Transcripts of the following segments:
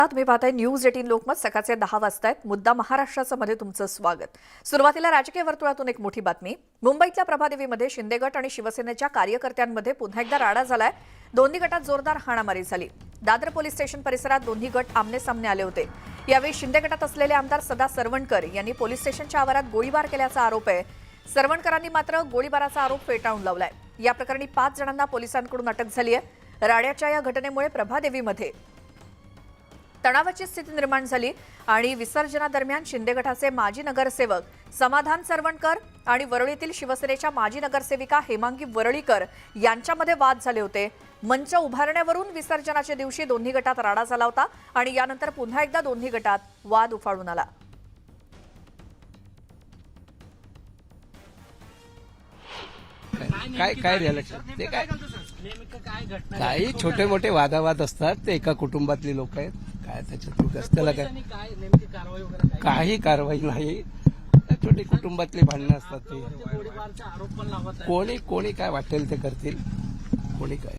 तुम्ही पाहताय न्यूज 18 लोकमत. सकाळचे 10 वाजतायत. मुद्दा महाराष्ट्राचं मध्ये तुमचं स्वागत. सुरुवातीला राजकीय वर्तुळातून एक मोठी बातमी. मुंबईतल्या प्रभादेवीमध्ये शिंदे गट आणि शिवसेनेच्या कार्यकर्त्यांमध्ये पुन्हा एकदा राडा झालाय. दोन्ही गटात जोरदार हाणामारी झाली. दादर पोलीस स्टेशन परिसरात दोन्ही गट आमने-सामने आले होते. यावेळी शिंदे गटात असलेले आमदार सदा सरवणकर यांनी पोलीस स्टेशनच्या आवारात गोळीबार केल्याचा आरोप आहे. सरवणकरांनी मात्र गोळीबाराचा आरोप फेटाळून लावलाय. या प्रकरणी 5 जणांना पोलिसांकडून अटक झाली आहे. राड्याच्या या घटनेमुळे प्रभादेवीमध्ये तणावाची स्थिती निर्माण झाली आणि विसर्जनादरम्यान शिंदे गटाचे माजी नगरसेवक समाधान सरवणकर आणि वरळीतील शिवसेनेच्या माजी नगरसेविका हेमांगी वरळीकर यांच्यामध्ये वाद झाले होते. मंच उभारण्यावरून विसर्जनाच्या दिवशी दोन्ही गटात राडा झाला होता आणि यानंतर पुन्हा एकदा दोन्ही गटात वाद उफाळून आला. काय रिॲक्शन ते काही छोटे मोठे वादावाद असतात. ते एका कुटुंबातली लोक आहेत. काय त्याच्यात त्याला काय काही कारवाई नाही. छोटी कुटुंबातली भांडणं असतात. ते कोणी काय वाटेल ते करतील. कोणी काय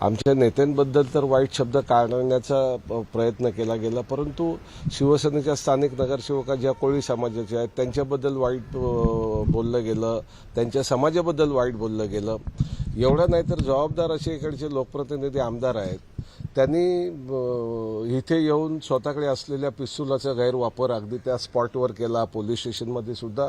आमच्या नेत्यांबद्दल तर वाईट शब्द काढण्याचा प्रयत्न केला गेला, परंतु शिवसेनेच्या स्थानिक नगरसेवका ज्या कोळी समाजाच्या आहेत त्यांच्याबद्दल वाईट बोललं गेलं, त्यांच्या समाजाबद्दल वाईट बोललं गेलं. एवढं नाही तर जबाबदार असे इकडचे लोकप्रतिनिधी आमदार आहेत, त्यांनी इथे येऊन स्वतःकडे असलेल्या पिस्तुलाचा गैरवापर अगदी त्या स्पॉटवर केला. पोलीस स्टेशनमध्ये सुद्धा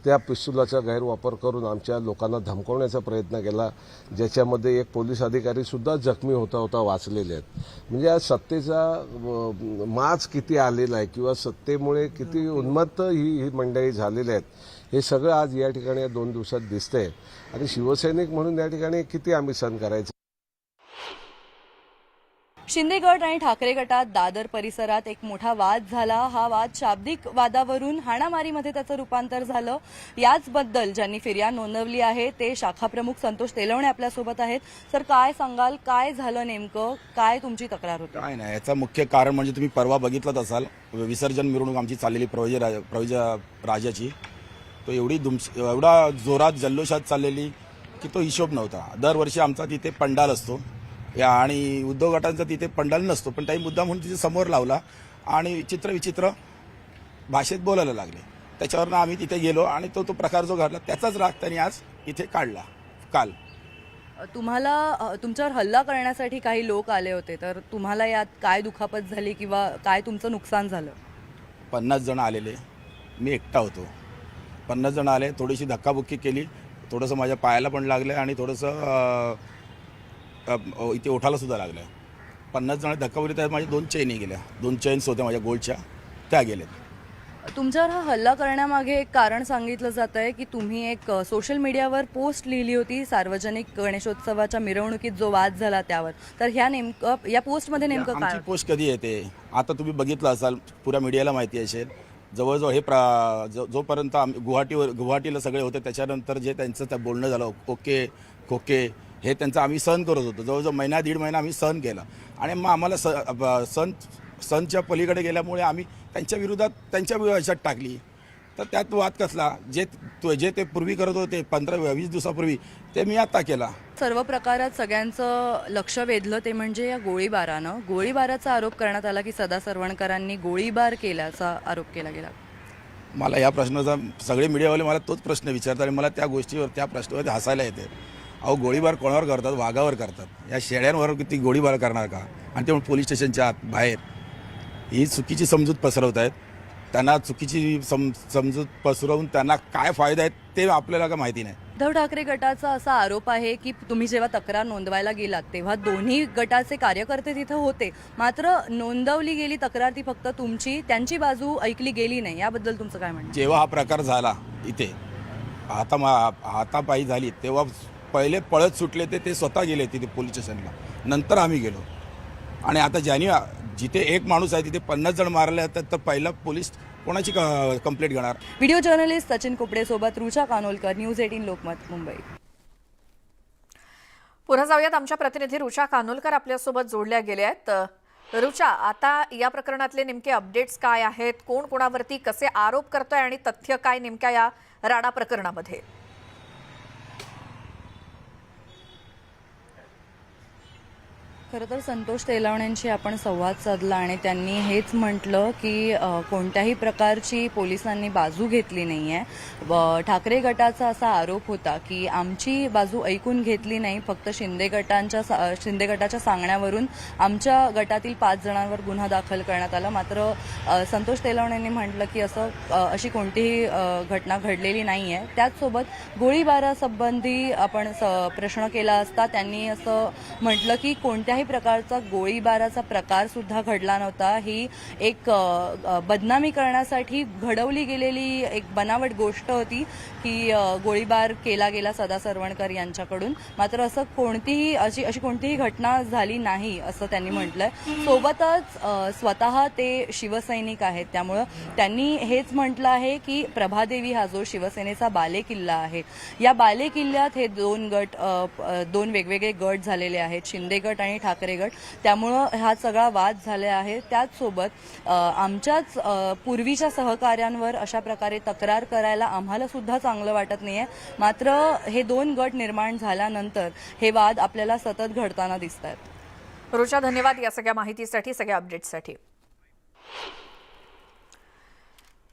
त्या पिस्तुलाचा गैरवापर करून आमच्या लोकांना धमकवण्याचा प्रयत्न केला, ज्याच्यामध्ये एक पोलीस अधिकारी सुद्धा जखमी होता वाचलेले आहेत. म्हणजे आज सत्तेचा माज किती आलेला आहे किंवा सत्तेमुळे किती उन्मत्त ही मंडळी झालेली आहेत, हे सगळं आज या ठिकाणी 2 दिवसात दिसतंय. आणि शिवसैनिक म्हणून या ठिकाणी किती आम्ही सहन करायचं. शिंदे गट आणि ठाकरे गटात दादर परिसरात एक मोठा वाद झाला. हा वाद शाब्दिक वादावरून हाणामारीमध्ये त्याचं रूपांतर झालं. याचबद्दल ज्यांनी फिर्याद नोंदवली आहे ते शाखा प्रमुख संतोष तेलवणे आपल्यासोबत आहेत. सर, काय सांगाल, काय झालं नेमकं, काय तुमची तक्रार होती? काय नाही, याचं मुख्य कारण म्हणजे तुम्ही परवा बघितलंच असाल, विसर्जन मिरवणूक आमची चाललेली प्रवीजा राजाची. तो एवढा जोरात जल्लोषात चाललेली की तो हिशोब नव्हता. दरवर्षी आमचा तिथे पंडाल असतो आणि उद्योग गटांचा तिथे पंडाल नसतो, पण काही मुद्दा म्हणून तिथे समोर लावला आणि विचित्र भाषेत बोलायला लागले. त्याच्यावरनं आम्ही तिथे गेलो आणि तो प्रकार जो घडला त्याचाच राग त्यांनी आज इथे काढला. काल तुम्हाला तुमच्यावर हल्ला करण्यासाठी काही लोक आले होते, तर तुम्हाला यात काय दुखापत झाली किंवा काय तुमचं नुकसान झालं? 50 जण आलेले, मी एकटा होतो. 50 जण आले, थोडीशी धक्काबुक्की केली, थोडंसं माझ्या पायाला पण लागलं आणि थोडंसं इथे ओठाला सुद्धा लागलं. 50 जण धक्काबुक्की, त्यात माझ्या 2 चेनी गेल्या. 2 चेन्स होत्या माझ्या गोल्डच्या, त्या गेल्यात. तुमच्यावर हा हल्ला करण्यामागे एक कारण सांगितलं जात आहे की तुम्ही एक सोशल मीडियावर पोस्ट लिहिली होती सार्वजनिक गणेशोत्सवाच्या मिरवणुकीत जो वाद झाला त्यावर. तर या पोस्टमध्ये नेमकं काय? आमची पोस्ट कधी येते आता तुम्ही बघितलं असाल, पुऱ्या मीडियाला माहिती असेल. जवळजवळ हे जोपर्यंत गुवाहाटीला सगळे होते त्याच्यानंतर जे त्यांचं त्या बोलणं झालं ओके खोके हे त्यांचं आम्ही सहन करत होतो. जवळजवळ महिना 1.5 महिना आम्ही सहन केला आणि मग आम्हाला सणच्या पलीकडे गेल्यामुळे आम्ही त्यांच्या विरोधात त्यांच्या ह्याच्यात टाकली. तर त्यात वाद कसला, जे ते पूर्वी करत होते 15-20 दिवसापूर्वी ते मी आता केला. सर्व प्रकारात सगळ्यांचं लक्ष वेधलं ते म्हणजे या गोळीबाराचा आरोप करण्यात आला की सदा सरवणकरांनी गोळीबार केल्याचा आरोप केला गेला. मला या प्रश्नाचा सगळे मीडियावाले मला तोच प्रश्न विचारतात आणि मला त्या गोष्टीवर त्या प्रश्नावर हसायला येते. अहो, गोळीबार कोणावर करतात? वाघावर करतात. या शेळ्यांवर किती गोळीबार करणार का? आणि ते पोलीस स्टेशनच्या आत बाहेर ही चुकीची समजूत पसरवत आहेत. त्यांना चुकीची समजूत पसरवून त्यांना काय फायदा आहे ते आपल्याला का माहिती नाही. उद्धव ठाकरे गटाचा असा आरोप आहे की तुम्ही जेव्हा तक्रार नोंदवायला गेलात तेव्हा दोन्ही गटाचे कार्यकर्ते तिथं होते, मात्र नोंदवली गेली तक्रार ती फक्त तुमची, त्यांची बाजू ऐकली गेली नाही. याबद्दल तुमचं काय म्हणणं? जेव्हा हा प्रकार झाला इथे हातापायी झाली तेव्हा पहिले पळत सुटले ते स्वतः गेले तिथे पोलीस स्टेशनला. नंतर आम्ही गेलो आणि आता जिथे एक माणूस आहे तिथे 50 जण मारले आहेत, तर पहिला पोलीस कोणाची कंप्लेंट घेणार? व्हिडिओ जर्नलिस्ट सचिन कुपडे सोबत रुचा कानोलकर, न्यूज 18 लोकमत, मुंबई. पुन्हा जाऊयात. आमच्या प्रतिनिधी रुचा कानोलकर आपल्यासोबत जोडल्या गेल्या आहेत. रुचा, आता या प्रकरणातले नेमके अपडेट्स काय आहेत? कोण कोणावरती कसे आरोप करतोय आणि तथ्य काय नेमक्या या राडा प्रकरणामध्ये? खरं तर संतोष तेलवणेंशी आपण संवाद साधला आणि त्यांनी हेच म्हटलं की कोणत्याही प्रकारची पोलिसांनी बाजू घेतली नाही आहे. ठाकरे गटाचा असा आरोप होता की आमची बाजू ऐकून घेतली नाही, फक्त शिंदे गटाच्या सांगण्यावरून आमच्या गटातील 5 जणांवर गुन्हा दाखल करण्यात आला. मात्र संतोष तेलवणेंनी म्हटलं की अशी कोणतीही घटना घडलेली नाही आहे. त्याचसोबत गोळीबारासंबंधी आपण प्रश्न केला असता त्यांनी असं म्हटलं की कोणत्याही प्रकारचा गोळीबाराचा प्रकार सुद्धा घडला नव्हता. ही एक बदनामी करण्यासाठी घडवली गेलेली एक बनावट गोष्ट होती की गोळीबार केला गेला सदा सरवणकर यांच्याकडून. मात्र अशी कोणतीही घटना झाली नाही असं त्यांनी म्हटलंय. सोबतच स्वतः ते शिवसैनिक आहेत, त्यामुळं त्यांनी हेच म्हटलं आहे की प्रभादेवी हा जो शिवसेनेचा बालेकिल्ला आहे, या बालेकिल्ल्यात हे दोन वेगवेगळे गट झालेले आहेत, शिंदे गट आणि ठाकरे गट. त्यामुळं हा सगळा वाद झाला आहे. त्याचसोबत आमच्याच पूर्वीच्या सहकार्यांवर अशा प्रकारे तक्रार करायला आम्हाला सुद्धा चांगलं वाटत नाहीये. मात्र हे 2 गट निर्माण झाल्यानंतर हे वाद आपल्याला सतत घडताना दिसत आहेत. रुचा, धन्यवाद या सगळ्या माहितीसाठी, सगळ्या अपडेट्ससाठी.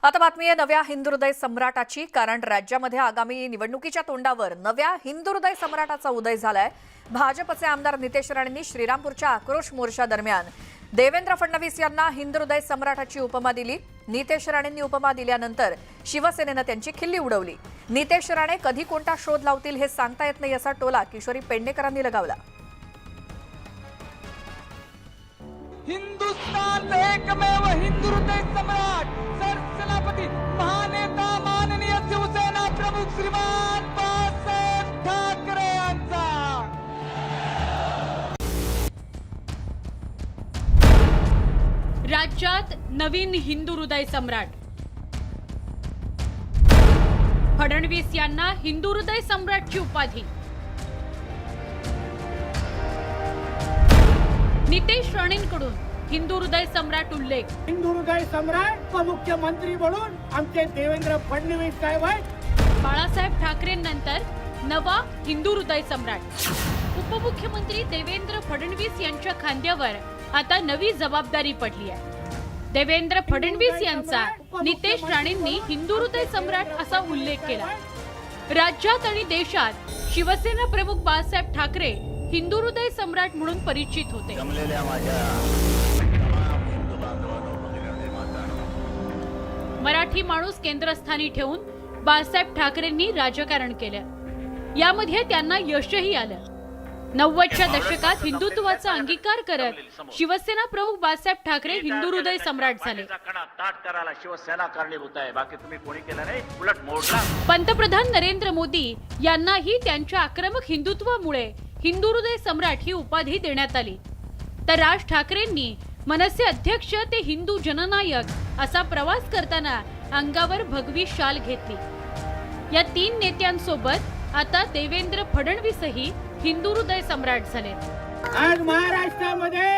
आता बातमी आहे नव्या हिंदुहृदय सम्राटाची, कारण राज्यामध्ये आगामी निवडणुकीच्या तोंडावर नव्या हिंदुहृदय सम्राटाचा उदय झालाय. भाजपचे आमदार नितेश राणेंनी श्रीरामपूरच्या आक्रोश मोर्चा दरम्यान देवेंद्र फडणवीस यांना हिंदुहृदय सम्राटाची उपमा दिली. नितेश राणेंनी उपमा दिल्यानंतर शिवसेनेनं त्यांची खिल्ली उडवली. नितेश राणे कधी कोणता शोध लावतील हे सांगता येत नाही असा टोला किशोरी पेडणेकरांनी लगावला. हिंदुस्तान एकमेव हिंदुहृदय सम्राट सरसेनापती महानेता माननीय शिवसेना प्रमुख श्रीमान बाळासाहेब ठाकरे यांचा. राज्यात नवीन हिंदुहृदय सम्राट. फडणवीस यांना हिंदुहृदय सम्राटची उपाधी. नितेश राणेंकडून हिंदुहृदय सम्राट उल्लेख. हिंदुहृदय सम्राट उपमुख्यमंत्री म्हणून आमचे देवेंद्र फडणवीस साहेब आहेत. बाळासाहेब ठाकरेंनंतर नवा हिंदुहृदय सम्राट. उपमुख्यमंत्री देवेंद्र फडणवीस यांच्या खांद्यावर आता नवी जबाबदारी पडली आहे. देवेंद्र फडणवीस यांचा नितेश राणेंनी हिंदुहृदय सम्राट असा उल्लेख केला. राज्यात आणि देशात शिवसेना प्रमुख बाळासाहेब ठाकरे हिंदुहृदय सम्राट म्हणून परिचित होते. मराठी माणूस केंद्रस्थानी ठेवून बाळासाहेब ठाकरेंनी राजकारण केलं. यामध्ये त्यांना यशही आलं. 90च्या दशकात हिंदुत्वाचा अंगीकार करत शिवसेना प्रमुख बाळासाहेब ठाकरे हिंदुहृदय सम्राट झाले. पंतप्रधान नरेंद्र मोदी यांनाही त्यांच्या आक्रमक हिंदुत्वामुळे हिंदुहृदय सम्राट ही उपाधी देण्यात आली. तर राज ठाकरेंनी मनसे अध्यक्ष ते हिंदू जननायक असा प्रवास करताना अंगावर भगवी शाल घेतली. या 3 नेत्यांसोबत आता देवेंद्र फडणवीसही हिंदुहृदय सम्राट झाले. आज महाराष्ट्रामध्ये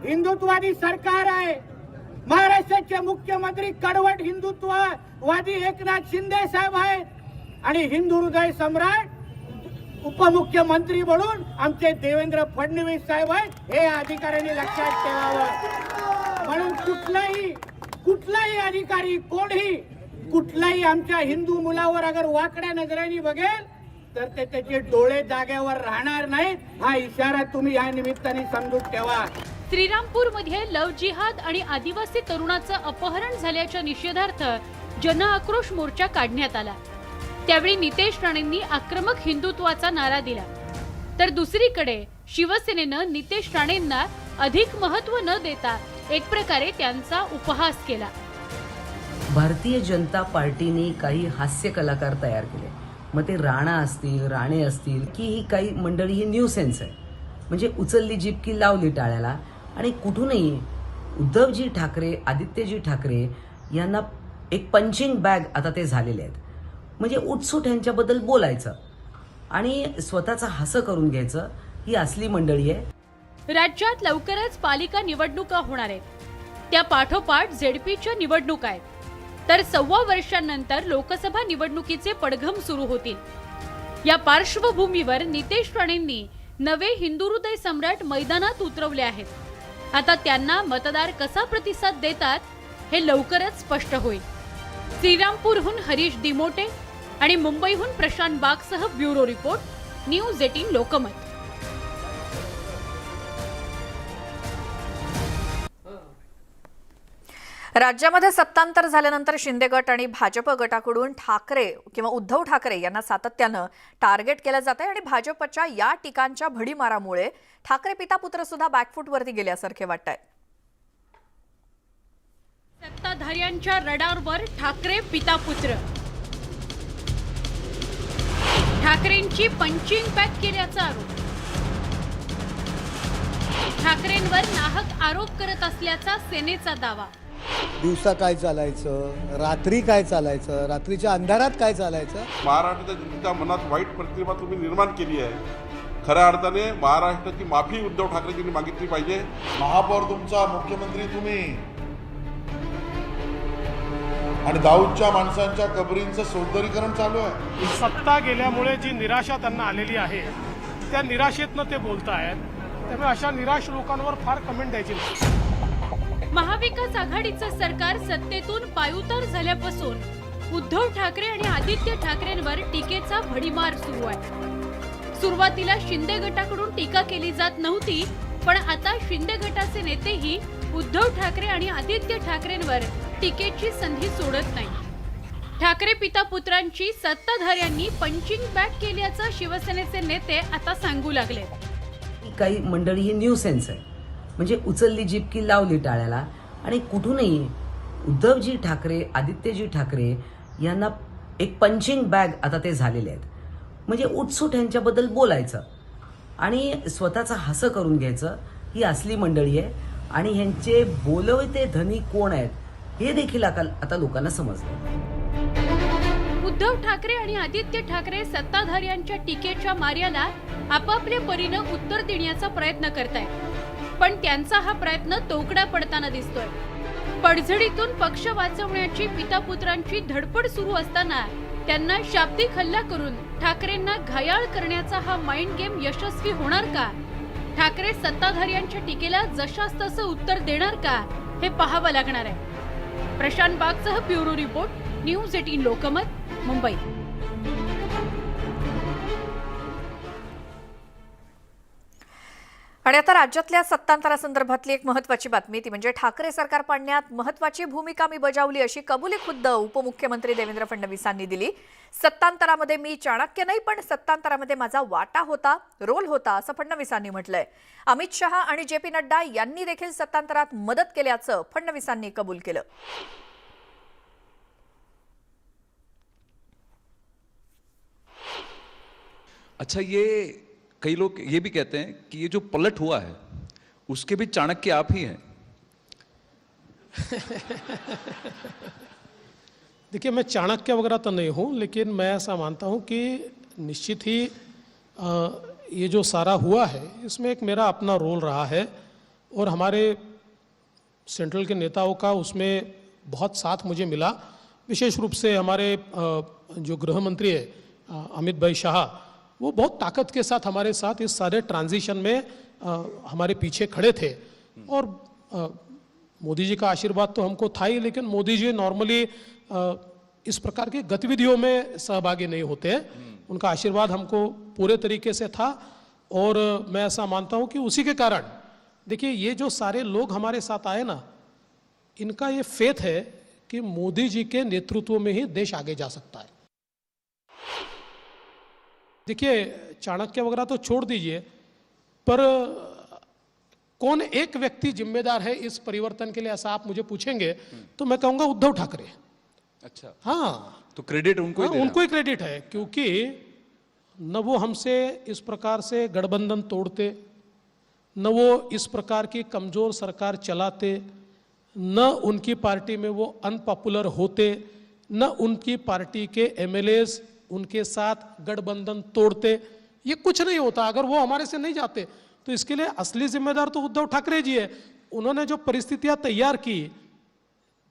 हिंदुत्ववादी सरकार आहे. महाराष्ट्राचे मुख्यमंत्री कडवट हिंदुत्ववादी एकनाथ शिंदे साहेब आहेत आणि हिंदुहृदय सम्राट उपमुख्यमंत्री म्हणून आमचे देवेंद्र फडणवीस साहेब आहेत. हे अधिकाऱ्यांनी लक्षात ठेवावं. म्हणून कुठलाही अधिकारी कोणीही कुठलाही आमच्या हिंदू मुलावर अगर वाकड्या नजरेने बघेल तर ते त्याचे डोळे जागेवर राहणार नाहीत. हा इशारा तुम्ही या निमित्ताने समजून ठेवा. श्रीरामपूरमध्ये लव जिहाद आणि आदिवासी तरुणाचं अपहरण झाल्याच्या निषेधार्थ जन आक्रोश मोर्चा काढण्यात आला. त्यावेळी नितेश राणेंनी आक्रमक हिंदुत्वाचा नारा दिला. तर दुसरीकडे शिवसेनेनं नितेश राणेंना अधिक महत्व न देता एक प्रकारे त्यांचा उपहास केला. भारतीय जनता पार्टीने काही हास्य कलाकार तयार केले. मग ते राणा असतील, राणे असतील, की ही काही मंडळी ही न्यूसेन्स आहे. म्हणजे उचलली जीप की लावली टाळ्याला. आणि कुठूनही उद्धवजी ठाकरे, आदित्यजी ठाकरे यांना एक पंचिंग बॅग आता ते झालेले आहेत. म्हणजे उठसूट यांच्याबद्दल बोलायचं आणि स्वतःचा हसं करून घ्यायचं, ही असली मंडळी आहे. राज्यात लवकरच पालिका निवडणुका होणार आहेत. त्या पाठोपाठ झेडपीच्या निवडणुका आहेत. तर 1.25 वर्षांनंतर लोकसभा निवडणुकीचे पडघम सुरू होतील. या पार्श्वभूमीवर नितेश राणेंनी नवे हिंदू हृदय सम्राट मैदानात उतरवले आहेत। आता त्यांना मतदार कसा प्रतिसाद देतात हे लवकरच स्पष्ट होईल। श्रीरामपूरहून हरीश दिमोटे आणि मुंबईहून प्रशांत बागसह ब्युरो रिपोर्ट, न्यूज 18 लोकमत। राज्यामध्ये सत्तांतर झाल्यानंतर शिंदे गट आणि भाजप गटाकडून ठाकरे किंवा उद्धव ठाकरे यांना सातत्यानं टार्गेट केलं जात आहे आणि भाजपच्या या टीकांच्या भडीमारामुळे ठाकरे पिता पुत्र सुद्धा बॅकफूटवरती गेल्यासारखे वाटत आहे। सत्ताधाऱ्यांच्या रडारवर ठाकरे पिता पुत्र, ठाकरेंची पंचिंग बॅग केल्याचा आरोप, ठाकरेंवर नाहक आरोप करत असल्याचा सेनेचा दावा। दिवसा काय चालायचं, रात्री काय चालायचं, रात्रीच्या अंधारात काय चालायचं, महाराष्ट्राच्या जनतेच्या मनात वाईट प्रतिमा तुम्ही निर्माण केली आहे। खऱ्या अर्थाने महाराष्ट्राची माफी उद्धव ठाकरेंनी मागितली पाहिजे। महापौर तुमचा, मुख्यमंत्री तुम्ही, आणि दाऊदच्या माणसांच्या कबरींचं सौंदर्यीकरण चालू आहे। सत्ता गेल्यामुळे जी निराशा त्यांना आलेली आहे त्या निराशेतनं ते बोलतायत, त्यामुळे अशा निराश लोकांवर फार कमेंट द्यायची नाही। महाविकास आघाडीचं सरकार सत्तेतून पायउतार झाल्यापासून उद्धव ठाकरे आणि आदित्य ठाकरेंवर टीकेचा भडीमार सुरू आहे। सुरुवातीला शिंदे गटाकडून टीका केली जात नव्हती, पण आता शिंदे गटाचे नेतेही उद्धव ठाकरे आणि आदित्य ठाकरेंवर टीकेची संधी सोडत नाही। ठाकरे पिता पुत्रांची सत्ताधाऱ्यांनी पंचिंग बॅग केल्याचं शिवसेनेचे नेते आता सांगू लागले। काही मंडळी ही न्यूसेन्स आहे, म्हणजे उचलली जीप की लावली टाळ्याला, आणि कुठूनही उद्धवजी ठाकरे, आदित्यजी ठाकरे यांना एक पंचिंग बॅग आता ते झालेले आहेत। म्हणजे उठसूट यांच्याबद्दल बोलायचं आणि स्वतःचा हसं करून घ्यायचं, ही असली मंडळी आहे। आणि ह्यांचे बोलवते धनी कोण आहेत हे देखील आता लोकांना समजलं। उद्धव ठाकरे आणि आदित्य ठाकरे सत्ताधाऱ्यांच्या टीकेच्या मार्याला आपापल्या परीनं उत्तर देण्याचा प्रयत्न करतायत, पण त्यांचा हा प्रयत्न तोकडा पडताना दिसतोय। पडझडीतून पक्ष वाचवण्याची पिता पुत्रांची धडपड सुरू असताना त्यांना शाब्दिक हल्ला करून ठाकरेंना घायाळ करण्याचा हा माइंड गेम यशस्वी होणार का? ठाकरे सत्ताधाऱ्यांच्या टीकेला जशास तसं उत्तर देणार का हे पाहावं लागणार आहे। प्रशांत बागसह bureau report, news 18 Lokmat, Mumbai. आणि आता राज्यातल्या सत्तांतरासंदर्भातली एक महत्त्वाची बातमी, ती म्हणजे ठाकरे सरकार पाडण्यात महत्त्वाची भूमिका मी बजावली अशी कबुली खुद्द उपमुख्यमंत्री देवेंद्र फडणवीसांनी दिली। सत्तांतरामध्ये मी चाणक्य नाही, पण सत्तांतरामध्ये माझा वाटा होता, रोल होता, असं फडणवीसांनी म्हटलंय। अमित शहा आणि JP नड्डा यांनी देखील सत्तांतरात मदत केल्याचं फडणवीसांनी कबूल केलं। अच्छा, ये कई लोग ये भी कहते हैं कि ये जो पलट हुआ है उसके भी चाणक्य आप ही हैं। देखिए, मैं चाणक्य वगैरह तो नहीं हूँ, लेकिन मैं ऐसा मानता हूँ कि निश्चित ही ये जो सारा हुआ है इसमें एक मेरा अपना रोल रहा है और हमारे सेंट्रल के नेताओं का उसमें बहुत साथ मुझे मिला। विशेष रूप से हमारे जो गृह मंत्री है अमित भाई शाह, वो बहुत ताकत के साथ हमारे साथ इस सारे ट्रांजिशन में हमारे पीछे खड़े थे। और मोदी जी का आशीर्वाद तो हमको था ही, लेकिन मोदी जी नॉर्मली इस प्रकार की गतिविधियों में सहभागी नहीं होते हैं। उनका आशीर्वाद हमको पूरे तरीके से था और मैं ऐसा मानता हूँ कि उसी के कारण देखिए ये जो सारे लोग हमारे साथ आए ना, इनका ये फेथ है कि मोदी जी के नेतृत्व में ही देश आगे जा सकता है। देखिए, चाणक्य वगैरह तो छोड़ दीजिए, पर कौन एक व्यक्ति जिम्मेदार है इस परिवर्तन के लिए, ऐसा आप मुझे पूछेंगे तो मैं कहूंगा उद्धव ठाकरे। अच्छा, हाँ, तो क्रेडिट उनको ही उनको ही क्रेडिट है, क्योंकि न वो हमसे इस प्रकार से गठबंधन तोड़ते, न वो इस प्रकार की कमजोर सरकार चलाते, न उनकी पार्टी में वो अनपॉपुलर होते, न उनकी पार्टी के MLAs उनके साथ गठबंधन तोड़ते। ये कुछ नहीं होता अगर वो हमारे से नहीं जाते। तो इसके लिए असली जिम्मेदार तो उद्धव ठाकरे जी है। उन्होंने जो परिस्थितियां तैयार की,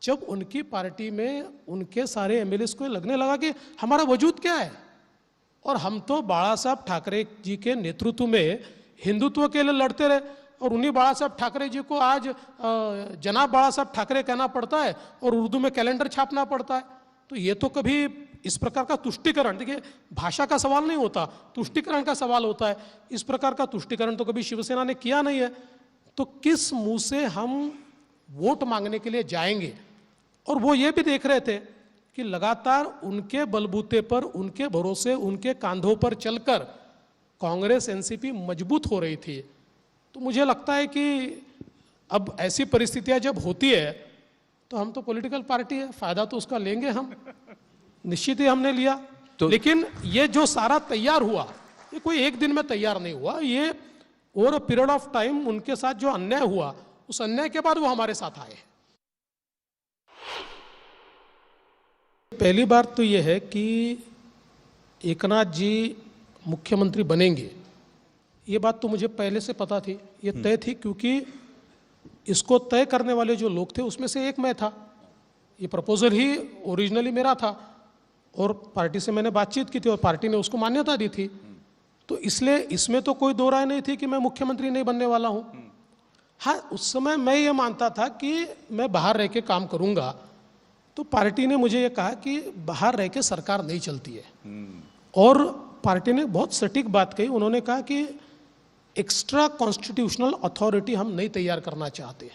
जब उनकी पार्टी में उनके सारे MLAs को लगने लगा कि हमारा वजूद क्या है और हम तो बाला साहब ठाकरे जी के नेतृत्व में हिंदुत्व के लिए लड़ते रहे, और उन्हीं बाला साहब ठाकरे जी को आज जनाब बाला साहब ठाकरे कहना पड़ता है और उर्दू में कैलेंडर छापना पड़ता है। तो ये तो कभी इस प्रकार का तुष्टीकरण, देखिए भाषा का सवाल नहीं होता, तुष्टीकरण का सवाल होता है। इस प्रकार का तुष्टीकरण तो कभी शिवसेना ने किया नहीं है। तो किस मुंह से हम वोट मांगने के लिए जाएंगे? और वो ये भी देख रहे थे कि लगातार उनके बलबूते पर, उनके भरोसे, उनके कांधों पर चलकर कांग्रेस एनसीपी मजबूत हो रही थी। तो मुझे लगता है कि अब ऐसी परिस्थितियां जब होती है तो हम तो पॉलिटिकल पार्टी है, फायदा तो उसका लेंगे हम, निश्चित ही हमने लिया। तो लेकिन ये जो सारा तैयार हुआ, ये कोई एक दिन में तैयार नहीं हुआ, ये over a period of time उनके साथ जो अन्याय हुआ, उस अन्याय के बाद वो हमारे साथ आए। पहली बात तो ये है कि एकनाथ जी मुख्यमंत्री बनेंगे, ये बात तो मुझे पहले से पता थी, ये तय थी, क्योंकि इसको तय करने वाले जो लोग थे उसमें से एक मैं था। ये प्रपोजल ही ओरिजिनली मेरा था और पार्टी से मैंने बातचीत की थी और पार्टी ने उसको मान्यता दी थी। तो इसलिए इसमें तो कोई दो राय नहीं थी कि मैं मुख्यमंत्री नहीं बनने वाला हूँ। हाँ, उस समय मैं ये मानता था कि मैं बाहर रह के काम करूँगा, तो पार्टी ने मुझे ये कहा कि बाहर रह के सरकार नहीं चलती है। और पार्टी ने बहुत सटीक बात कही, उन्होंने कहा कि एक्स्ट्रा कॉन्स्टिट्यूशनल अथॉरिटी हम नहीं तैयार करना चाहते।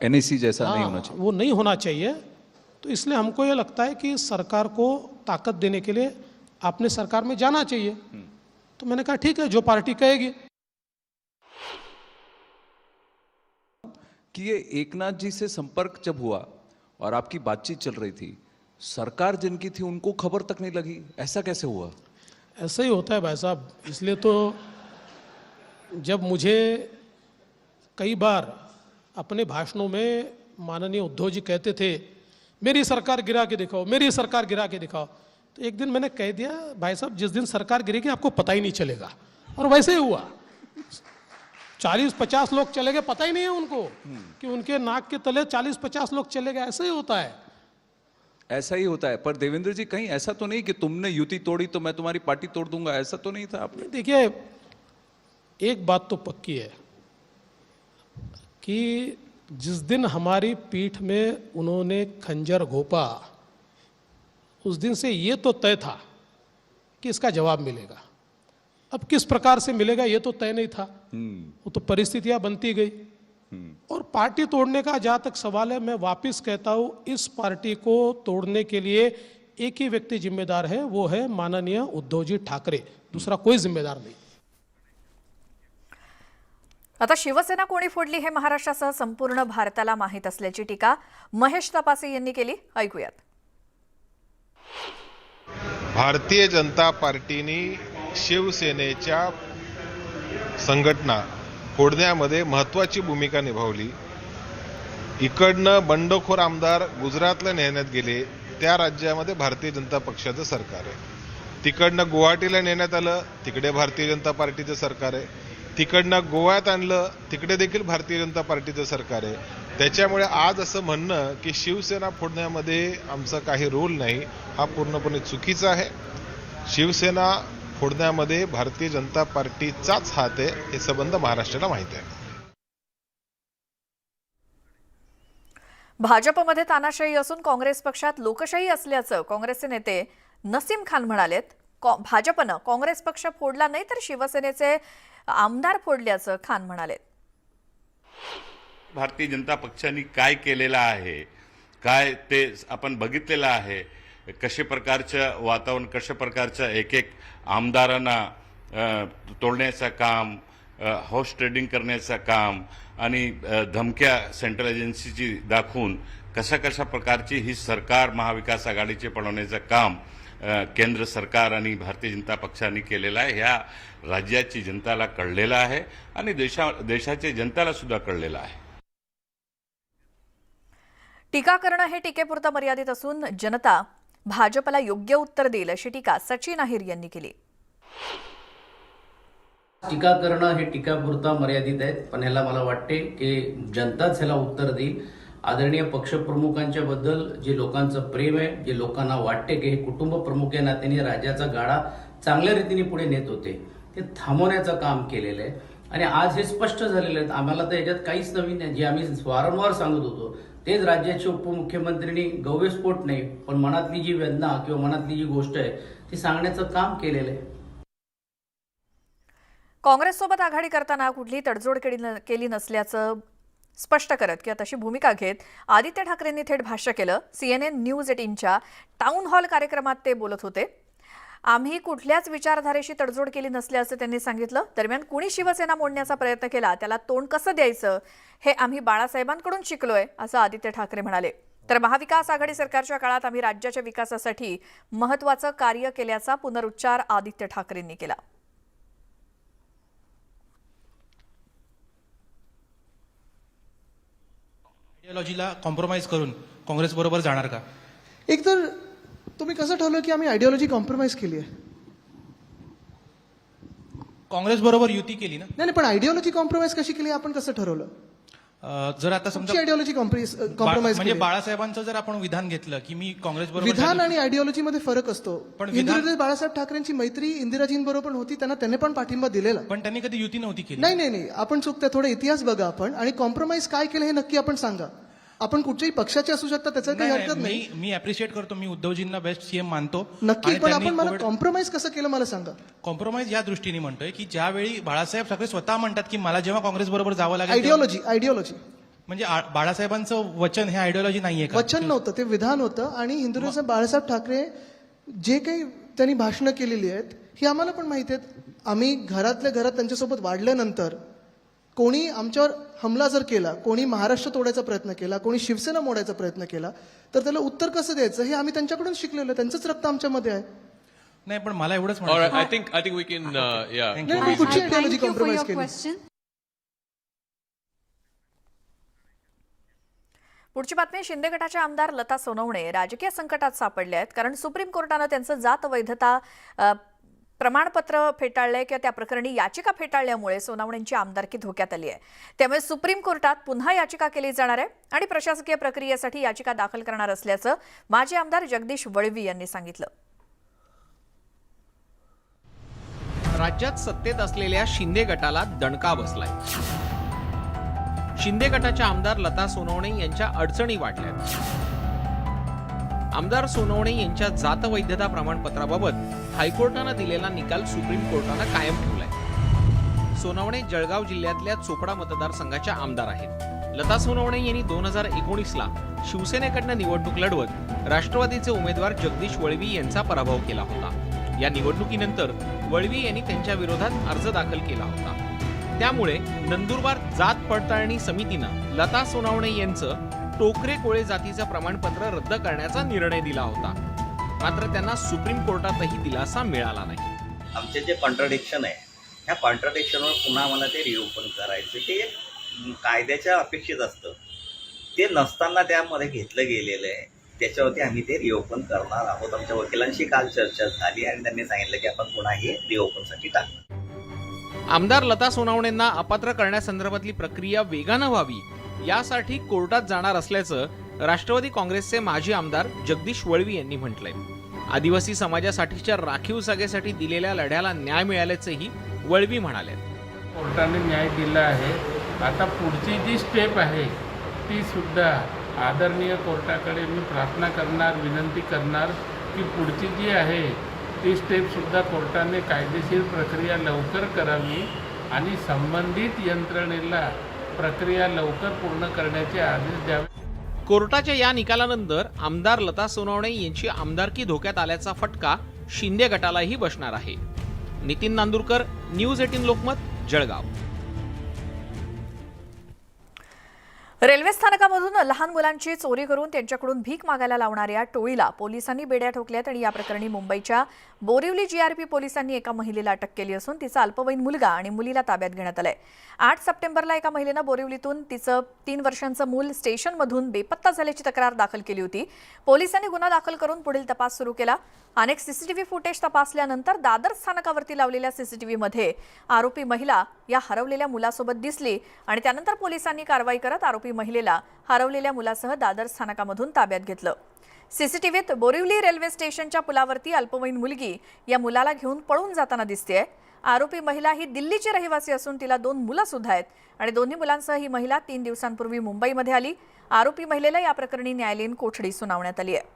एनएसी जैसा नहीं होना चाहिए, वो नहीं होना चाहिए। तो इसलिए हमको ये लगता है कि सरकार को ताकत देने के लिए आपने सरकार में जाना चाहिए। तो मैंने कहा ठीक है, जो पार्टी कहेगी। कि ये एकनाथ जी से संपर्क जब हुआ और आपकी बातचीत चल रही थी, सरकार जिनकी थी उनको खबर तक नहीं लगी, ऐसा कैसे हुआ? ऐसा ही होता है भाई साहब। इसलिए तो जब मुझे कई बार अपने भाषणों में माननीय उद्धव जी कहते थे मेरी सरकार गिरा के दिखाओ, मेरी सरकार गिरा के दिखाओ, तो एक दिन मैंने कह दिया भाई साहब जिस दिन सरकार गिरेगी आपको पता ही नहीं चलेगा। और वैसे ही हुआ, 40-50 लोग चले गए, पता ही नहीं है उनको कि उनके नाक के तले 40-50 लोग चले गए। ऐसा ही होता है, ऐसा ही होता है। पर देवेंद्र जी कहीं ऐसा तो नहीं कि तुमने युति तोड़ी तो मैं तुम्हारी पार्टी तोड़ दूंगा, ऐसा तो नहीं था आपने? देखिए एक बात तो पक्की है कि जिस दिन हमारी पीठ में उन्होंने खंजर घोंपा, उस दिन से ये तो तय था कि इसका जवाब मिलेगा। अब किस प्रकार से मिलेगा ये तो तय नहीं था, वो तो परिस्थितियां बनती गई। और पार्टी तोड़ने का जहां तक सवाल है, मैं वापस कहता हूं, इस पार्टी को तोड़ने के लिए एक ही व्यक्ति जिम्मेदार है, वो है माननीय उद्धव जी ठाकरे, दूसरा कोई जिम्मेदार नहीं। आता शिवसेना कोणी फोडली हे महाराष्ट्रासह संपूर्ण भारताला माहीत असल्याची टीका महेश तपासे यांनी केली, ऐकूयात। भारतीय जनता पार्टीने शिवसेनेच्या संघटना फोडण्यामध्ये महत्त्वाची भूमिका निभावली। इकडनं बंडखोर आमदार गुजरातला नेण्यात गेले, त्या राज्यामध्ये भारतीय जनता पक्षाचं सरकार आहे। तिकडनं गुवाहाटीला नेण्यात आलं, तिकडे भारतीय जनता पार्टीचं सरकार आहे। तिकडनं गोव्यात आणलं, तिकडे देखील भारतीय जनता पार्टीचं सरकार आहे। त्याच्यामुळे आज असं म्हणणं की शिवसेना फोडण्यामध्ये आमचा काही रोल नाही, हा पूर्णपणे चुकीचा आहे। शिवसेना फोडण्यामध्ये भारतीय जनता पार्टीचाच हात आहे, हे संबंध महाराष्ट्राला माहिती आहे। भाजपमध्ये तानाशाही असून काँग्रेस पक्षात लोकशाही असल्याचं काँग्रेसचे नेते नसीम खान म्हणालेत। भाजपनं काँग्रेस पक्ष फोडला नाही तर शिवसेनेचे आमदार फोडल्याचं खान म्हणाले। भारतीय जनता पक्षाने काय केलेलं आहे, काय ते आपण बघितलेलं आहे। कशा प्रकारचं वातावरण, कशा प्रकारचं एक एक आमदारांना तोडण्याचं काम, हॉर्स ट्रेडिंग करण्याचं काम आणि धमक्या सेंट्रल एजन्सीची दाखवून कशा कशा प्रकारची ही सरकार महाविकास आघाडीचे पळवण्याचं काम केंद्र सरकार आणि भारतीय जनता पक्षाने केलेलं आहे। ह्या राज्याची जनताला कळलेलं आहे आणि देशाच्या जनताला सुद्धा कळलेलं आहे। टीका करणं हे टीकेपुरतं मर्यादित असून जनता भाजपला योग्य उत्तर देईल अशी टीका सचिन अहिर यांनी केली। टीका करणं हे टीकापुरतं मर्यादित आहे, पण ह्याला मला वाटते की जनताच ह्याला उत्तर देईल। आदरणीय पक्षप्रमुखांच्या बद्दल जे लोकांचं प्रेम आहे, जे लोकांना वाटते की हे कुटुंब प्रमुख या नात्याने राज्याचा गाडा चांगल्या रीतीने पुढे नेत होते ते थांबवण्याचं काम केलेलं आहे. आणि आज हे स्पष्ट झालेलं आहे. आम्हाला तर याच्यात काहीच नवीन नाही. जे आम्ही वारंवार सांगत होतो तेच राज्याचे उपमुख्यमंत्र्यांनी गौरवस्फोट नाही पण मनातली जी वेदना किंवा मनातली जी गोष्ट आहे ती सांगण्याचं काम केलेलं आहे. काँग्रेससोबत आघाडी करताना कुठलीही तडजोड केली नसल्याचं स्पष्ट करत किंवा तशी भूमिका घेत आदित्य ठाकरेंनी थेट भाष्य केलं. CNN न्यूज 18च्या टाउन हॉल कार्यक्रमात ते बोलत होते. आम्ही कुठल्याच विचारधारेशी तडजोड केली नसल्याचं त्यांनी सांगितलं. दरम्यान कुणी शिवसेना मोडण्याचा प्रयत्न केला त्याला तोंड कसं द्यायचं हे आम्ही बाळासाहेबांकडून शिकलोय असं आदित्य ठाकरे म्हणाले. तर महाविकास आघाडी सरकारच्या काळात आम्ही राज्याच्या विकासासाठी महत्त्वाचं कार्य केल्याचा पुनरुच्चार आदित्य ठाकरेंनी केला. आयडियोलॉजीला कॉम्प्रोमाइज करून काँग्रेस बरोबर जाणार का? एकतर तुम्ही कसं ठरवलं की आम्ही आयडियोलॉजी कॉम्प्रोमाइज केली आहे? काँग्रेस बरोबर युती केली ना? नाही पण आयडियोलॉजी कॉम्प्रोमाइज कशी केली आपण कसं ठरवलं? जर आता समजा आयडियोलॉजी कॉम्प्रोमाइज म्हणजे बाळासाहेबांचं जर आपण विधान घेतलं की मी काँग्रेस बरोबर विधान आणि आयडियोलॉजीमध्ये फरक असतो. पण इंदिरा बाळासाहेब ठाकरेंची मैत्री इंदिराजींबरोबर पण होती. त्यांनी पण पाठिंबा दिलेला. पण त्यांनी कधी युती नव्हती केली. नाही आपण चुकते. थोडा इतिहास बघा आपण आणि कॉम्प्रोमाइज काय केलं हे नक्की आपण सांगा. आपण कुठच्याही पक्षाचे असू शकता त्याचं काही हरकत नाही. मी अप्रिशिएट करतो. मी उद्धवजींना बेस्ट सीएम मानतो नक्की. पण आपण मला कॉम्प्रोमाइज कसं केलं मला सांगा. कॉम्प्रोमाइज या दृष्टीने म्हणतोय की ज्यावेळी बाळासाहेब ठाकरे स्वतः म्हणतात की मला जेव्हा काँग्रेस बरोबर जावं लागेल आयडियोलॉजी म्हणजे बाळासाहेबांचं वचन हे आयडियोलॉजी नाहीये का? वचन नव्हतं ते विधान होतं. आणि हिंदुराज बाळासाहेब ठाकरे जे काही त्यांनी भाषणं केलेली आहेत ही आम्हाला पण माहिती आहेत. आम्ही घरातल्या घरात त्यांच्यासोबत वाढल्यानंतर कोणी आमच्यावर हमला जर केला, कोणी महाराष्ट्र तोडायचा प्रयत्न केला, कोणी शिवसेना मोडायचा प्रयत्न केला तर त्याला उत्तर कसं द्यायचं हे आम्ही त्यांच्याकडून शिकलेलो. त्यांचंच रक्त आमच्यामध्ये आहे. नाही पण मला एवढंच I think we can नाही कुठची आयडियोलॉजी कॉम्प्रोमाइज केली? पुढची बातमी. शिंदे गटाच्या आमदार लता सोनवणे राजकीय संकटात सापडले आहेत. कारण सुप्रीम कोर्टानं त्यांचं जात वैधता प्रमाणपत्र फेटाळलंय किंवा त्या प्रकरणी याचिका फेटाळल्यामुळे सोनवणेंची आमदारकी धोक्यात आली आहे. त्यामुळे सुप्रीम कोर्टात पुन्हा याचिका केली जाणार आहे आणि प्रशासकीय प्रक्रियेसाठी याचिका दाखल करणार असल्याचं माजी आमदार जगदीश वळवी यांनी सांगितलं. राज्यात सत्तेत असलेल्या शिंदे गटाला दणका बसलाय. शिंदे गटाच्या आमदार लता सोनवणे यांच्या अडचणी वाढल्यात. आमदार सोनवणे यांच्या जात वैधता प्रमाणपत्राबाबत हायकोर्टानं दिलेला निकाल सुप्रीम कोर्टानं कायम ठेवलाय. सोनवणे जळगाव जिल्ह्यातल्या चोपडा मतदारसंघाच्या आमदार आहेत. लता सोनवणे यांनी 2019ला शिवसेनेकडनं निवडणूक लढवत राष्ट्रवादीचे उमेदवार जगदीश वळवी यांचा पराभव केला होता. या निवडणुकीनंतर वळवी यांनी त्यांच्या विरोधात अर्ज दाखल केला होता. त्यामुळे नंदुरबार जात पडताळणी समितीनं लता सोनवणे यांचं टोकरे कोळे जातीचं प्रमाणपत्र रद्द करण्याचा निर्णय दिला होता. मात्र त्यांना सुप्रीम कोर्टातही दिलासा मिळाला नाही. आमचे जे कॉन्ट्राडिक्शन आहे ह्या कॉन्ट्राडिक्शनवर पुन्हा आम्हाला ते रिओपन करायचं ते कायद्याच्या अपेक्षित असतं. ते नसताना त्यामध्ये घेतलं गेलेलं आहे. त्याच्यावरती आम्ही ते रिओपन करणार आहोत. आमच्या वकिलांशी काल चर्चा झाली आणि त्यांनी सांगितलं की आपण पुन्हा हे रिओपनसाठी टाकणार. आमदार लता सोनवणेंना अपात्र करण्यासंदर्भातली प्रक्रिया वेगानं व्हावी यासाठी कोर्टात जाणार असल्याचं राष्ट्रवादी काँग्रेसचे माजी आमदार जगदीश वळवी यांनी म्हटलंय. आदिवासी समाजासाठीच्या राखीव जागेसाठी दिलेल्या लढ्याला न्याय मिळाल्याचंही वळवी म्हणाले. कोर्टाने न्याय दिला आहे. आता पुढची जी स्टेप आहे ती सुद्धा आदरणीय कोर्टाकडे मी प्रार्थना करणार, विनंती करणार की पुढची जी आहे ती स्टेपसुद्धा कोर्टाने कायदेशीर प्रक्रिया लवकर करावी आणि संबंधित यंत्रणेला प्रक्रिया लवकर पूर्ण करण्याचे आदेश द्यावे. कोर्टाच्या या निकालानंतर आमदार लता सोनवणे यांची आमदारकी धोक्यात आल्याचा फटका शिंदे गटालाही बसणार आहे. नितीन नांदुरकर, न्यूज 18 लोकमत, जळगाव. रेल्वे स्थानकामधून लहान मुलांची चोरी करून त्यांच्याकडून भीक मागायला लावणाऱ्या टोळीला पोलिसांनी बेड्या ठोकल्यात आणि या प्रकरणी मुंबईच्या बोरिवली GRP पोलिसांनी एका महिलेला अटक केली असून तिचा अल्पवयीन मुलगा आणि मुलीला ताब्यात घेण्यात आलंय. 8 सप्टेंबरला एका महिलेनं बोरिवलीतून तिचं 3 वर्षांचं मूल स्टेशनमधून बेपत्ता झाल्याची तक्रार दाखल केली होती. पोलिसांनी गुन्हा दाखल करून पुढील तपास सुरू केला. अनेक CCTV फुटेज तपासल्यानंतर दादर स्थानकावरती लावलेल्या CCTVमध्ये आरोपी महिला या हरवलेल्या मुलासोबत दिसली आणि त्यानंतर पोलिसांनी कारवाई करत आरोपी महिलेला हरवलेल्या मुलासह दादर स्थानकामधून ताब्यात घेतलं. सीसीटीव्हीत बोरिवली रेल्वे स्टेशनच्या पुलावरती अल्पवयीन मुलगी या मुलाला घेऊन पळून जाताना दिसतेय. आरोपी महिला ही दिल्लीची रहिवासी असून तिला 2 मुलं सुद्धा आहेत आणि दोन्ही मुलांसह ही महिला 3 दिवसांपूर्वी मुंबईमध्ये आली. आरोपी महिलेला या प्रकरणी न्यायालयीन कोठडी सुनावण्यात आली आहे.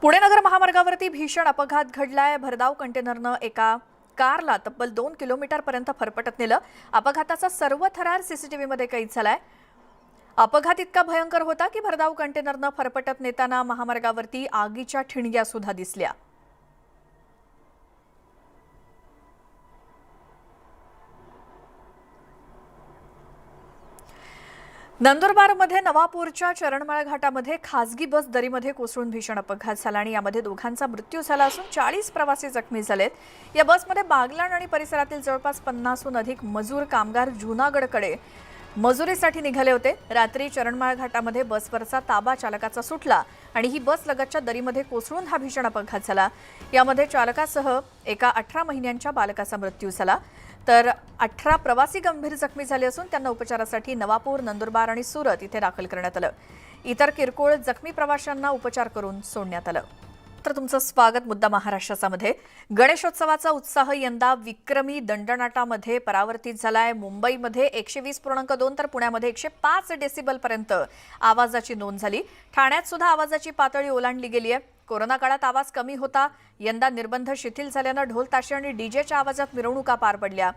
पुणे नगर महामार्गावरती भीषण अपघात घडलाय. भरधाव कंटेनरनं एका कारला तब्बल 2 किलोमीटरपर्यंत फरफटत नेलं. अपघाताचा सर्व थरार सीसीटीव्हीमध्ये कैद झालाय. अपघात इतका भयंकर होता की भरधाव कंटेनरनं फरफटत नेताना महामार्गावरती आगीच्या ठिणग्या सुद्धा दिसल्या. नंदुरबारमध्ये नवापूरच्या चरणमाळ घाटामध्ये खासगी बस दरीमध्ये कोसळून भीषण अपघात झाला आणि यामध्ये दोघांचा मृत्यू झाला असून 40 प्रवासी जखमी झालेत. या बसमध्ये बागलाण आणि परिसरातील जवळपास 50हून अधिक मजूर कामगार जुनागडकडे मजुरीसाठी निघाले होते. रात्री चरणमाळ घाटामध्ये बसवरचा ताबा चालकाचा सुटला आणि ही बस लगतच्या दरीमध्ये कोसळून हा भीषण अपघात झाला. यामध्ये चालकासह एका 18 महिन्यांच्या बालकाचा मृत्यू झाला तर 18 प्रवासी गंभीर जखमी झाले असून त्यांना उपचारासाठी नवापूर, नंदुरबार आणि सुरत इथे दाखल करण्यात आलं. इतर किरकोळ जखमी प्रवाशांना उपचार करून सोडण्यात आलं. तर तुमचं स्वागत मुद्दा महाराष्ट्रामध्ये. गणेशोत्सवाचा उत्साह यंदा विक्रमी दंडनाटामध्ये परावर्तित झालाय. मुंबईमध्ये 120.2 तर पुण्यामध्ये 105 डेसिबलपर्यंत आवाजाची नोंद झाली. ठाण्यात सुद्धा आवाजाची पातळी ओलांडली गेली आहे. कोरोना काळात आवाज कमी होता. यंदा निर्बंध शिथिल झाल्यानं ढोल ताशे आणि डीजेच्या आवाजात मिरवणुका पार पडल्या.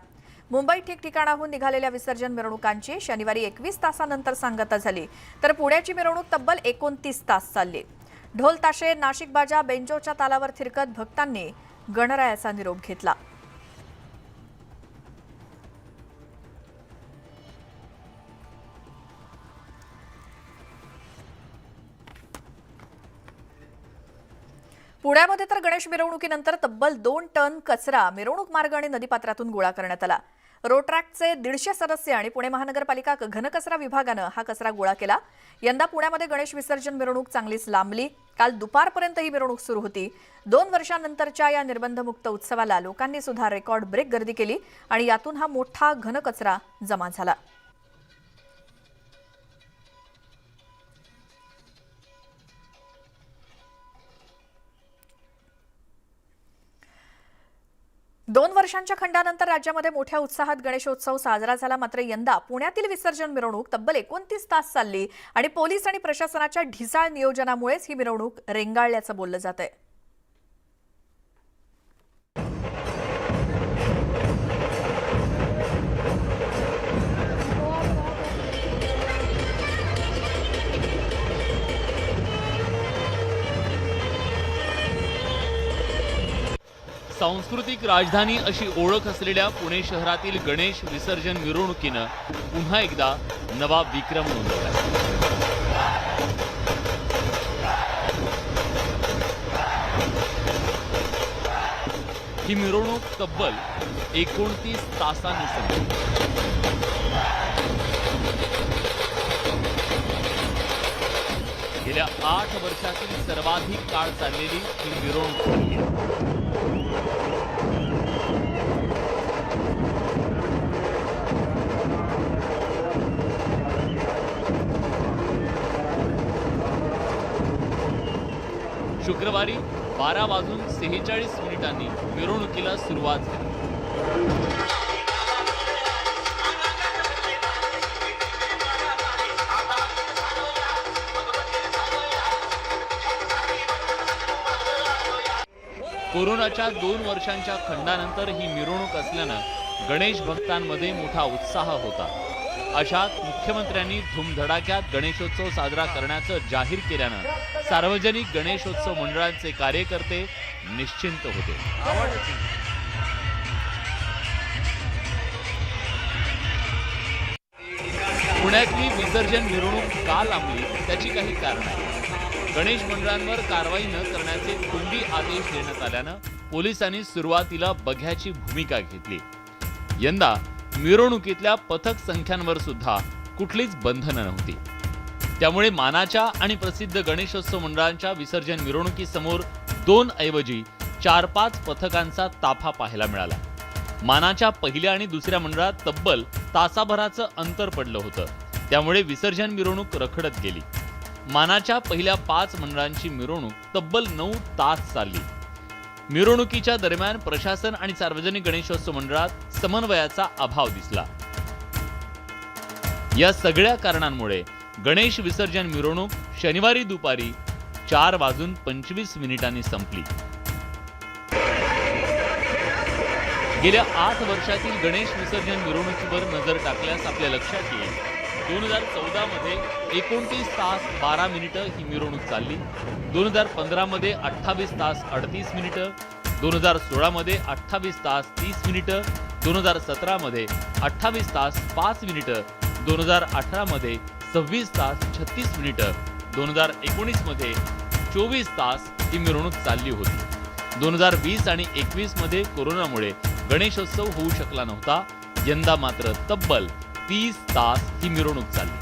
मुंबईत ठिकठिकाणाहून निघालेल्या विसर्जन मिरवणुकांची शनिवारी 21 तासानंतर सांगता झाली तर पुण्याची मिरवणूक तब्बल 29 तास चालली. ढोल ताशे, नाशिक बाजा, बेंजोच्या तालावर थिरकत भक्तांनी गणरायाचा निरोप घेतला. पुण्यामध्ये तर गणेश मिरवणुकीनंतर तब्बल 2 टन कचरा मिरवणूक मार्ग आणि नदीपात्रातून गोळा करण्यात आला. रोट्रॅकचे 150 सदस्य आणि पुणे महानगरपालिका घनकचरा विभागानं हा कचरा गोळा केला. यंदा पुण्यामध्ये गणेश विसर्जन मिरवणूक चांगलीच लांबली. काल दुपारपर्यंत ही मिरवणूक सुरू होती. 2 वर्षांनंतरच्या या निर्बंधमुक्त उत्सवाला लोकांनी सुद्धा रेकॉर्ड ब्रेक गर्दी केली आणि यातून हा मोठा घनकचरा जमा झाला. दोन वर्षांच्या खंडानंतर राज्यामध्ये मोठ्या उत्साहात गणेशोत्सव साजरा झाला. मात्र यंदा पुण्यातील विसर्जन मिरवणूक तब्बल 29 तास चालली आणि पोलीस आणि प्रशासनाच्या ढिसाळ नियोजनामुळेच ही मिरवणूक रेंगाळल्याचं बोललं जातंय. सांस्कृतिक राजधानी अशी ओळख असलेल्या पुणे शहरातील गणेश विसर्जन मिरवणुकीनं पुन्हा एकदा नवा विक्रम नोंदवला. ही मिरवणूक तब्बल 29 तासांनी संपली. गेल्या 8 वर्षातील सर्वाधिक काळ चाललेली ही मिरवणूक ठरली आहे. शुक्रवारी 12:46 मिरवणुकीला सुरुवात झाली. कोरोनाच्या 2 वर्षांच्या खंडानंतर ही मिरवणूक असल्यानं गणेश भक्तांमध्ये मोठा उत्साह होता. अशात मुख्यमंत्र्यांनी धूमधडाक्यात गणेशोत्सव साजरा करण्याचं जाहीर केल्यानं सार्वजनिक गणेशोत्सव मंडळांचे कार्यकर्ते निश्चिंत होते. पुण्यातली विसर्जन मिरवणूक का लांबली त्याची काही कारण आहे. गणेश मंडळांवर कारवाई न करण्याचे तोंडी आदेश देण्यात आल्यानं पोलिसांनी सुरुवातीला बघ्याची भूमिका घेतली. यंदा मिरवणुकीतल्या पथक संख्यांवर सुद्धा कुठलीच बंधनं नव्हती. त्यामुळे मानाच्या आणि प्रसिद्ध गणेशोत्सव मंडळांच्या विसर्जन मिरवणुकीसमोर 2 ऐवजी 4-5 पथकांचा ताफा पाहायला मिळाला. मानाच्या पहिल्या आणि दुसऱ्या मंडळात तब्बल तासाभराचं अंतर पडलं होतं, त्यामुळे विसर्जन मिरवणूक रखडत गेली. मानाच्या पहिल्या 5 मंडळांची मिरवणूक तब्बल 9 तास चालली. मिरवणुकीच्या दरम्यान प्रशासन आणि सार्वजनिक गणेशोत्सव मंडळात समन्वयाचा अभाव दिसला. या सगळ्या कारणांमुळे गणेश विसर्जन मिरवणूक शनिवारी दुपारी 4:25 संपली. गेल्या 8 वर्षातील गणेश विसर्जन मिरवणुकीवर नजर टाकल्यास आपल्या लक्षात येईल 2014 मध्ये 29 तास 12 मिनिटं ही मिरवणूक चालली, 2015 मध्ये 28 तास 38 मिनिटं, 2016 मध्ये 28 तास 30 मिनिटं, 2017 मध्ये 28 तास 5 मिनिटं, 2018 मध्ये 26 तास 36 मिनिटं, 2019 मध्ये 24 तास ही मिरवणूक चालली होती. 2020 आणि 21 मध्ये कोरोनामुळे गणेशोत्सव होऊ शकला नव्हता. यंदा मात्र तब्बल 30 तास ही मिरवणूक चालली.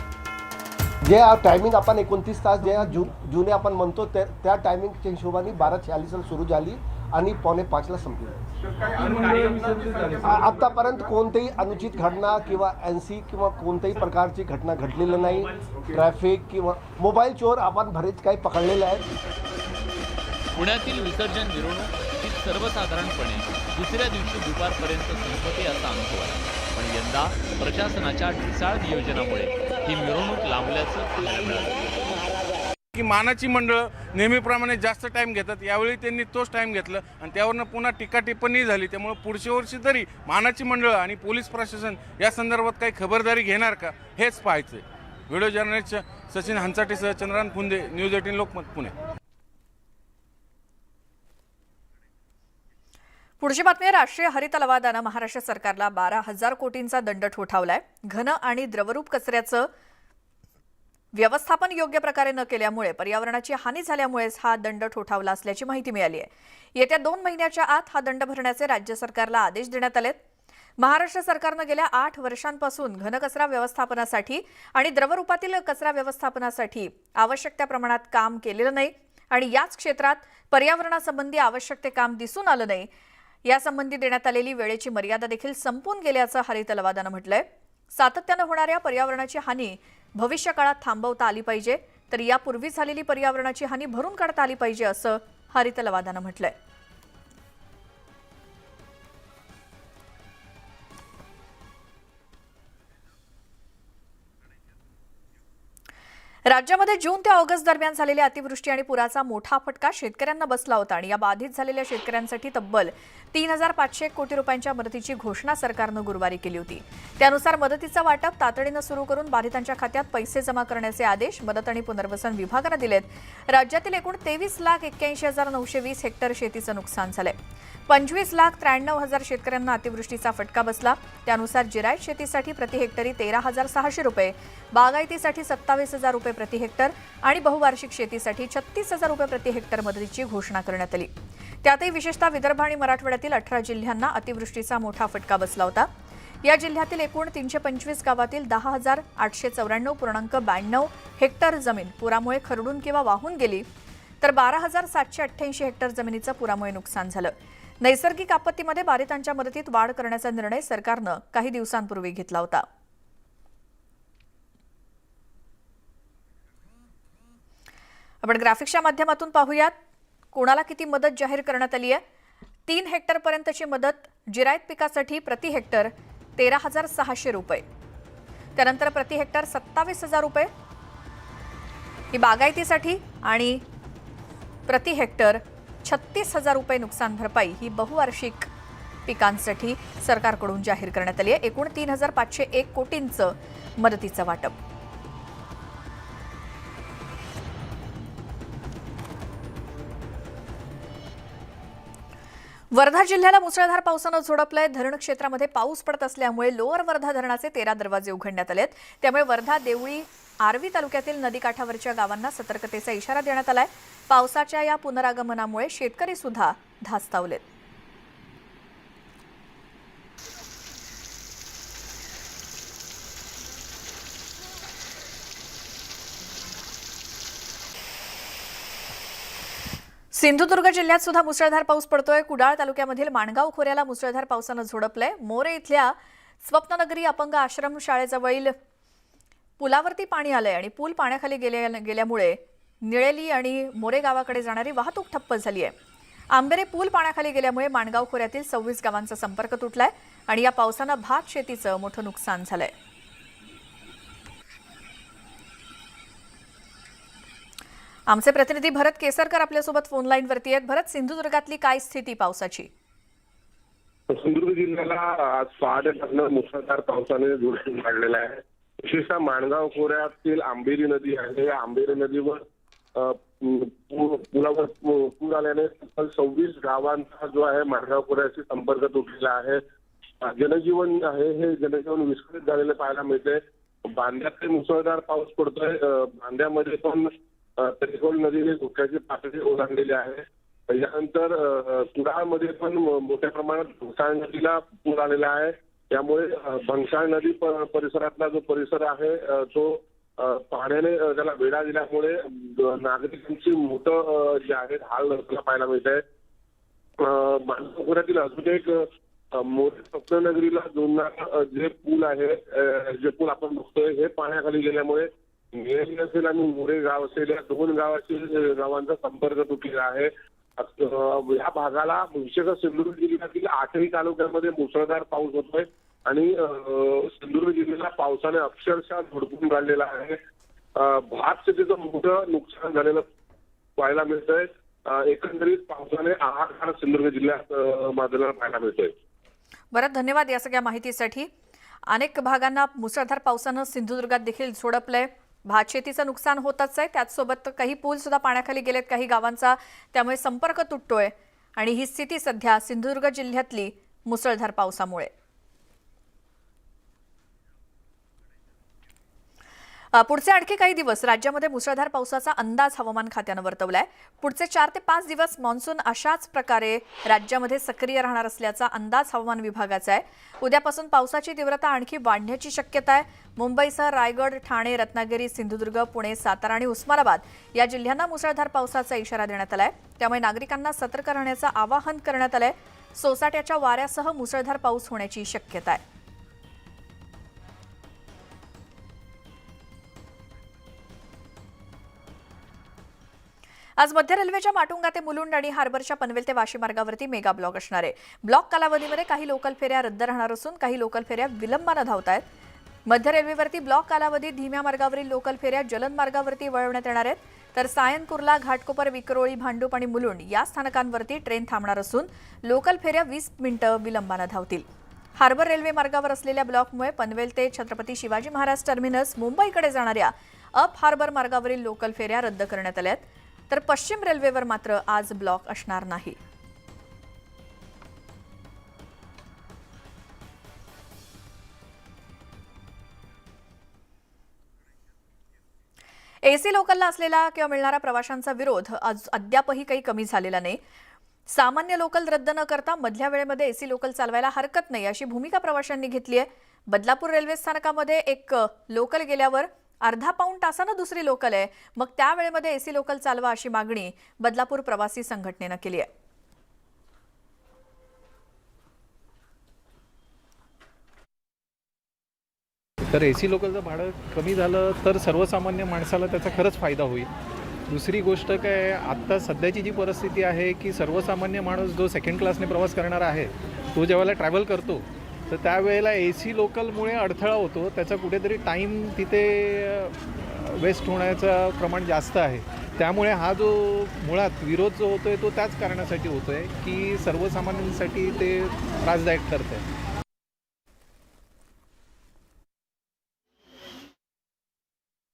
जे टायमिंग आपण 29 तास जे जुने आपण म्हणतो त्या टायमिंगच्या हिशोबाने 12:46 सुरू झाली आणि 4:45 संपली. आतापर्यंत कोणतीही अनुचित घटना किंवा NC किंवा कोणत्याही प्रकारची घटना घडलेली नाही. ट्रॅफिक किंवा मोबाईल चोर आपण बरेच काही पकडलेले आहेत. पुण्यातील विसर्जन मिरवणूक ही सर्वसाधारणपणे दुसऱ्या दिवशी दुपारपर्यंत संपते असा अनुभव आहे, पण यंदा प्रशासनाच्या ढिसाळ नियोजनामुळे ही मिरवणूक लांबल्याचं पाहायला मिळालं. की मानाची मंडळ नेहमीप्रमाणे जास्त टाइम घेतात, यावेळी त्यांनी तोच टाइम घेतला आणि त्यावरनं पुन्हा टीका टिप्पणी झाली. त्यामुळे पुढच्या वर्षी तरी मानाची मंडळ आणि पोलीस प्रशासन या संदर्भात काही खबरदारी घेणार का हेच पाहायचंय. व्हिडिओ जर्नलिस्ट सचिन हंचाटेसह चंद्रकांत फुंदे, न्यूज 18 लोकमत, पुणे. पुढची बातमी आहे. राष्ट्रीय हरित लवादानं महाराष्ट्र सरकारला 12,000 कोटींचा दंड ठोठावलाय. घन आणि द्रवरूप कचऱ्याचं व्यवस्थापन योग्य प्रकारे न केल्यामुळे पर्यावरणाची हानी झाल्यामुळेच हा दंड ठोठावला असल्याची माहिती मिळाली आहे. येत्या 2 महिन्याच्या आत हा दंड भरण्याचे राज्य सरकारला आदेश देण्यात आलेत. महाराष्ट्र सरकारनं गेल्या 8 वर्षांपासून घनकचरा व्यवस्थापनासाठी आणि द्रवरूपातील कचरा व्यवस्थापनासाठी आवश्यक त्या प्रमाणात काम केलेलं नाही आणि याच क्षेत्रात पर्यावरणासंबंधी आवश्यक ते काम दिसून आलं नाही. यासंबंधी देण्यात आलेली वेळेची मर्यादा देखील संपून गेल्याचं हरित लवादानं म्हटलंय. सातत्यानं होणाऱ्या पर्यावरणाची हानी भविष्य काळात थांबवता आली पाहिजे, तर यापूर्वी झालेली पर्यावरणाची हानी भरून काढता आली पाहिजे असं हरित लवादानं म्हटलंय. राज्यामध्ये जून ते ऑगस्ट दरम्यान झालेल्या अतिवृष्टी आणि पुराचा मोठा फटका शेतकऱ्यांना बसला होता आणि या बाधित झालेल्या शेतकऱ्यांसाठी तब्बल 3,501 कोटी रुपयांच्या मदतीची घोषणा सरकारनं गुरुवारी केली होती. त्यानुसार मदतीचं वाटप तातडीनं सुरू करून बाधितांच्या खात्यात पैसे जमा करण्याचे आदेश मदत आणि पुनर्वसन विभागानं दिलेत. राज्यातील एकूण 23,81,920 हेक्टर शेतीचं नुकसान झालंय. 25,93,000 शेतकऱ्यांना अतिवृष्टीचा फटका बसला. त्यानुसार जिरायत शेतीसाठी प्रति हेक्टरी 13,600 रुपये, बागायतीसाठी 27,000 रुपये प्रति हेक्टर आणि बहुवार्षिक शेतीसाठी 36,000 रुपये प्रति हेक्टर मदतीची घोषणा करण्यात आली. त्यातही विशेषतः विदर्भ आणि मराठवाड्यातील 18 जिल्ह्यांना अतिवृष्टीचा मोठा फटका बसला होता. या जिल्ह्यातील एकूण 325 गावातील 10,894.92 हेक्टर जमीन पुरामुळे खरडून किंवा वाहून गेली, तर 12,788 हेक्टर जमिनीचं पुरामुळे नुकसान झालं. नैसर्गिक आपत्तीमध्ये बाधितांच्या मदतीत वाढ करण्याचा निर्णय सरकारनं काही दिवसांपूर्वी घेतला होता. आपण ग्राफिक्सच्या माध्यमातून पाहूयात कोणाला किती मदत जाहीर करण्यात आली आहे. 3 हेक्टरपर्यंतची मदत जिरायत पिकासाठी प्रति हेक्टर 13,600 रुपये, त्यानंतर प्रति हेक्टर 27,000 रुपये ही बागायतीसाठी आणि प्रति हेक्टर 36,000 रुपये नुकसान भरपाई ही बहुवार्षिक पिकांसाठी सरकारकडून जाहीर करण्यात आली आहे. एकूण 3,501 कोटींचं मदतीचं वाटप. वर्धा जिल्ह्याला मुसळधार पावसानं झोडपलंय. धरण क्षेत्रामध्ये पाऊस पडत असल्यामुळे लोअर वर्धा धरणाचे 13 दरवाजे उघडण्यात आलेत. त्यामुळे वर्धा, देवळी, आर्वी तालुक्यातील नदीकाठावरच्या गावांना सतर्कतेचा इशारा देण्यात आलाय. पावसाच्या या पुनरागमनामुळे शेतकरी सुद्धा धास्तावलेत. सिंधुदुर्ग जिल्ह्यात सुद्धा मुसळधार पाऊस पडतोय. कुडाळ तालुक्यामधील माणगाव खोऱ्याला मुसळधार पावसानं झोडपलंय. मोरे इथल्या स्वप्ननगरी अपंग आश्रम शाळेजवळील पुलावरती पाणी आलंय आणि पूल पाण्याखाली गेल्यामुळे निळेली आणि मोरे गावाकडे जाणारी वाहतूक ठप्प झाली आहे. आंबेरे पूल पाण्याखाली गेल्यामुळे माणगाव खोऱ्यातील 26 गावांचा संपर्क तुटलाय आणि या पावसानं भात शेतीचं मोठं नुकसान झालंय. आमचे प्रतिनिधी भरत केसरकर आपल्यासोबत फोन लाईनवरती आहेत. भरत, सिंधुदुर्गातली काय स्थिती पावसाची? सिंधुदुर्ग जिल्ह्याला आज पहाटेपासून मुसळधार पावसाने जोरदार लागलेला आहे. विशेषतः माणगाव खोऱ्यातील आंबेरी नदी आहे. या आंबेरी नदीवर पुलावर पूर आल्याने 26 गावांचा जो आहे माणगाव खोऱ्याशी संपर्क तुटलेला आहे. जनजीवन आहे हे जनजीवन विस्कळीत झालेलं पाहायला मिळते. बांद्यात मुसळधार पाऊस पडतोय. बांद्यामध्ये पण तरीकोल नदीने धोक्याची पातळी ओलांडलेली आहे. यानंतर कुडाळमध्ये पण मोठ्या प्रमाणात भंगसाळ नदीला पूर आलेला आहे. त्यामुळे भंगसाळ नदी परिसरातला जो परिसर आहे तो पाण्याने त्याला वेढा दिल्यामुळे नागरिकांची मोठं जे आहे हाल पाहायला मिळत आहे. माणगाव खोऱ्यातील अजून एक मोठे स्वप्ननगरीला जोडणारा जे पूल आहे, जे पूल आपण बघतोय हे पाण्याखाली गेल्यामुळे निळेली असेल आणि मोरे गाव असेल या दोन गावांचा संपर्क तुटलेला आहे. या भागाला विशेषतः सिंधुदुर्ग जिल्ह्यातील 8ही तालुक्यामध्ये मुसळधार पाऊस होतोय आणि सिंधुदुर्ग जिल्ह्याला पावसाने अक्षरशः झोडपून काढलेला आहे. भात शेतीचं मोठं नुकसान झालेलं पाहायला मिळतंय. एकंदरीत पावसाने आहार सिंधुदुर्ग जिल्ह्यात माजलेला पाहायला मिळतोय. बरं, धन्यवाद या सगळ्या माहितीसाठी. अनेक भागांना मुसळधार पावसानं सिंधुदुर्गात देखील झोडपलंय. भात शेतीचं नुकसान होतच आहे, त्याचसोबत काही पूल सुद्धा पाण्याखाली गेलेत काही गावांचा, त्यामुळे संपर्क तुटतोय आणि ही स्थिती सध्या सिंधुदुर्ग जिल्ह्यातली मुसळधार पावसामुळे. पुढचे आणखी काही दिवस राज्यामध्ये मुसळधार पावसाचा अंदाज हवामान खात्यानं वर्तवलाय. पुढचे 4 ते 5 दिवस मान्सून अशाच प्रकारे राज्यामध्ये सक्रिय राहणार असल्याचा अंदाज हवामान विभागाचा आहे. उद्यापासून पावसाची तीव्रता आणखी वाढण्याची शक्यता आहे. मुंबईसह रायगड, ठाणे, रत्नागिरी, सिंधुदुर्ग, पुणे, सातारा आणि उस्मानाबाद या जिल्ह्यांना मुसळधार पावसाचा इशारा देण्यात आलाय. त्यामुळे नागरिकांना सतर्क राहण्याचं आवाहन करण्यात आलंय. सोसाट्याच्या वाऱ्यासह मुसळधार पाऊस होण्याची शक्यता आहे. आज मध्य रेल्वेच्या माटुंगा ते मुलुंड आणि हार्बरच्या पनवेल ते वाशी मार्गावरती मेगा ब्लॉक असणार आहे. ब्लॉक कालावधीमध्ये काही लोकल फेऱ्या रद्द राहणार असून काही लोकल फेऱ्या विलंबानं धावत आहेत. मध्य रेल्वेवरती ब्लॉक कालावधीत धीम्या मार्गावरील लोकल फेऱ्या जलद मार्गावरती वळवण्यात येणार आहेत. तर सायन, कुर्ला, घाटकोपर, विक्रोळी, भांडूप आणि मुलुंड या स्थानकांवरती ट्रेन थांबणार असून लोकल फेऱ्या 20 मिनिटं विलंबानं धावतील. हार्बर रेल्वे मार्गावर असलेल्या ब्लॉकमुळे पनवेल ते छत्रपती शिवाजी महाराज टर्मिनस मुंबईकडे जाणाऱ्या अप हार्बर मार्गावरील लोकल फेऱ्या रद्द करण्यात आल्या आहेत. तर पश्चिम रेल्वेवर मात्र आज ब्लॉक असणार नाही. एसी लोकलला असलेला किंवा मिळणारा प्रवाशांचा विरोध अद्यापही काही कमी झालेला नाही. सामान्य लोकल रद्द न करता मधल्या वेळेमध्ये एसी लोकल चालवायला हरकत नाही अशी भूमिका प्रवाशांनी घेतली आहे. बदलापूर रेल्वे स्थानकामध्ये एक लोकल गेल्यावर अर्धा पाऊण तासानं दुसरी लोकल आहे, मग त्या वेळेमध्ये एसी लोकल चालवा अशी मागणी बदलापूर प्रवासी संघटनेनं केली आहे. तर एसी लोकलचं भाडं कमी झालं तर सर्वसामान्य माणसाला त्याचा खरंच फायदा होईल. दुसरी गोष्ट काय, आत्ता सध्याची जी परिस्थिती आहे की सर्वसामान्य माणूस जो सेकंड क्लासने प्रवास करणारा आहे तो ज्यावेळेला ट्रॅव्हल करतो तर त्यावेळेला एसी लोकलमुळे अडथळा होतो. त्याचा कुठेतरी टाईम तिथे वेस्ट होण्याचं प्रमाण जास्त आहे. त्यामुळे हा जो मुळात विरोध जो होतोय तो त्याच कारणासाठी होतोय की सर्वसामान्यांसाठी ते त्रासदायक ठरत आहे.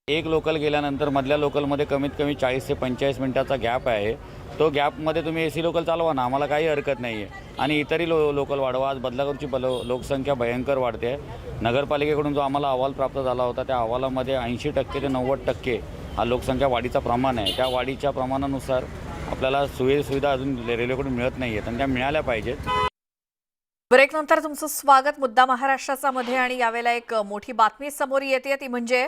एक लोकल गेल्यानंतर मधल्या लोकलमध्ये कमीत कमी 40 ते 45 मिनिटाचा गॅप आहे. तो गॅपमध्ये तुम्ही एसी लोकल चालवा ना, आम्हाला काही हरकत नाही आहे. आणि इतरही लोकल वाढवा. आज बदलापूरची लोकसंख्या भयंकर वाढते आहे. नगरपालिकेकडून जो आम्हाला अहवाल प्राप्त झाला होता त्या अहवालामध्ये 80% ते 90% हा लोकसंख्या वाढीचा प्रमाण आहे. त्या वाढीच्या प्रमाणानुसार आपल्याला सुविधा अजून रेल्वेकडून मिळत नाही आहेत आणि त्या मिळाल्या पाहिजेत. ब्रेकनंतर तुमचं स्वागत. मुद्दा महाराष्ट्राचा मध्ये आणि यावेळेला एक मोठी बातमी समोर येते ती म्हणजे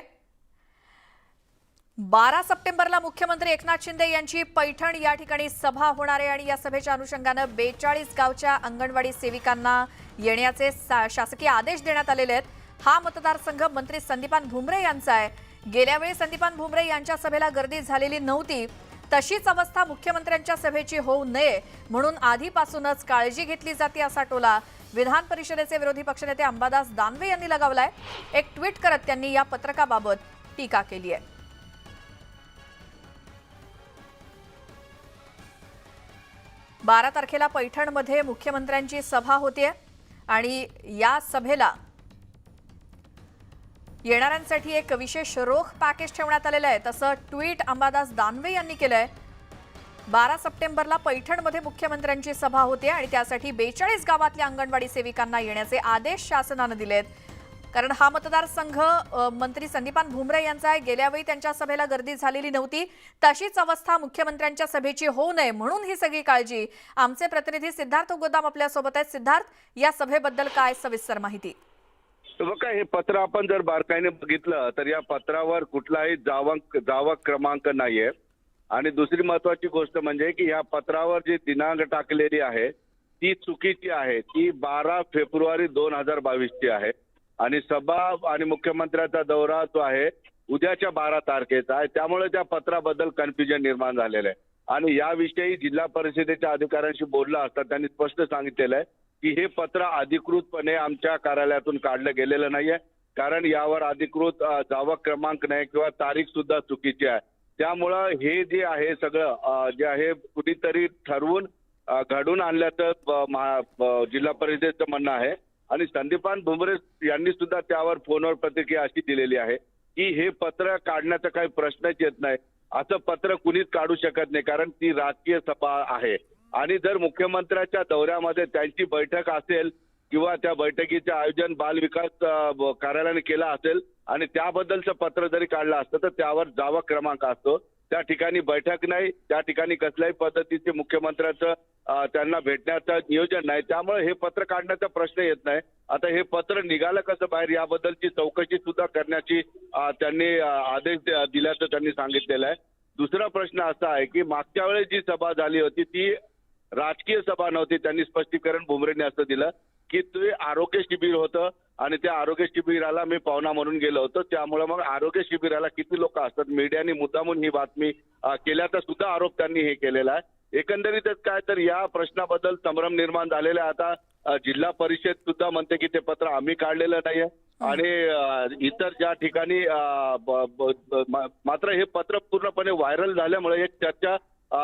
12 सप्टेंबरला मुख्यमंत्री एकनाथ शिंदे यांची पैठण या ठिकाणी सभा होणार आहे आणि या सभेच्या अनुषंगानं 42 गावच्या अंगणवाडी सेविकांना येण्याचे शासकीय आदेश देण्यात आलेले आहेत। हा मतदारसंघ मंत्री संदीपान भुमरे यांचा आहे। गेल्या वेळी संदीपान भुमरे यांच्या सभेला गर्दी झालेली नव्हती, तशीच अवस्था मुख्यमंत्र्यांच्या सभेची होऊ नये म्हणून आधीपासूनच काळजी घेतली जाते असा टोला विधान परिषदेचे विरोधी पक्षनेते अंबादास दानवे यांनी लगावलाय। एक ट्विट करत त्यांनी या पत्रकाबाबत टीका केली आहे। 12 तारखेला पैठणमध्ये मुख्यमंत्र्यांची सभा होतीये आणि या सभेला येणाऱ्यांसाठी एक विशेष रोख पॅकेज ठेवण्यात आलेलं आहे, तसं ट्विट अंबादास दानवे यांनी केलंय। 12 सप्टेंबरला पैठणमध्ये मुख्यमंत्र्यांची सभा होते आणि त्यासाठी 42 गावातल्या अंगणवाडी सेविकांना येण्याचे आदेश शासनानं दिलेत। कारण हा मतदारसंघ मंत्री संदीपान भुमरे यांचा आहे। गेल्या वेळी त्यांच्या सभेला गर्दी झालेली नव्हती, तशीच अवस्था मुख्यमंत्र्यांच्या सभेची होऊ नये म्हणून ही सगळी काळजी। आमचे प्रतिनिधी सिद्धार्थ गोदाम आपल्या सोबत आहेत। सिद्धार्थ, या सभेबद्दल काय सविस्तर माहिती? बघा, हे पत्र आपण जर बारकाईने बघितलं तर या पत्रावर कुठलाही जावक क्रमांक नाहीये आणि दुसरी महत्वाची गोष्ट म्हणजे की या पत्रावर जी दिनांक टाकलेली आहे ती चुकीची आहे। ती 12 फेब्रुवारी 2022 ची आहे आणि सभा आणि मुख्यमंत्र्यांचा दौरा जो आहे उद्याच्या 12 तारखेचा आहे, त्यामुळे त्या पत्राबद्दल कन्फ्युजन निर्माण झालेलं आहे। आणि याविषयी जिल्हा परिषदेच्या अधिकाऱ्यांशी बोलला असता त्यांनी स्पष्ट सांगितलेलं आहे की हे पत्र अधिकृतपणे आमच्या कार्यालयातून काढलं गेलेलं नाहीये, कारण यावर अधिकृत जावक क्रमांक नाही किंवा तारीख सुद्धा चुकीची आहे। त्यामुळं हे जे आहे सगळं जे आहे कुणीतरी ठरवून घडून आणल्याचं जिल्हा परिषदेचं म्हणणं आहे आणि संदीपान भुमरे यांनी सुद्धा त्यावर फोनवर प्रतिक्रिया अशी दिलेली आहे की हे पत्र काढण्याचा काही प्रश्नच येत नाही। असं पत्र कुणीच काढू शकत नाही, कारण ती राजकीय सभा आहे आणि जर मुख्यमंत्र्यांच्या दौऱ्यामध्ये त्यांची बैठक असेल किंवा त्या बैठकीचे आयोजन बाल विकास कार्यालयाने केलं असेल आणि त्याबद्दलचं पत्र जरी काढलं असतं तर त्यावर जावक क्रमांक असतो। त्या ठिकाणी बैठक नाही, त्या ठिकाणी कसल्याही पद्धतीचे मुख्यमंत्र्यांचं त्यांना भेटण्याचं नियोजन नाही, त्यामुळे हे पत्र काढण्याचा प्रश्न येत नाही। आता हे पत्र निघालं कसं बाहेर याबद्दलची चौकशी सुद्धा करण्याची त्यांनी आदेश दिल्याचं त्यांनी सांगितलेलं आहे। दुसरा प्रश्न असा आहे की मागच्या वेळेस जी सभा झाली होती ती राजकीय सभा नव्हती। त्यांनी स्पष्टीकरण भुमरेंनी असं दिलं की ते आरोग्य शिबिर होतं आणि त्या आरोग्य शिबिराला मी पाहुणा म्हणून गेलो होतो, त्यामुळे मग आरोग्य शिबिराला किती लोक असतात, मीडियाने मुद्दामून ही बातमी केल्याचा सुद्धा आरोप त्यांनी हे केलेला आहे। एकंदरीतच काय तर या प्रश्नाबद्दल संभ्रम निर्माण झालेला आहे। आता जिल्हा परिषद सुद्धा म्हणते की ते पत्र आम्ही काढलेलं नाहीये आणि इतर ज्या ठिकाणी मात्र हे पत्र पूर्णपणे व्हायरल झाल्यामुळे एक चर्चा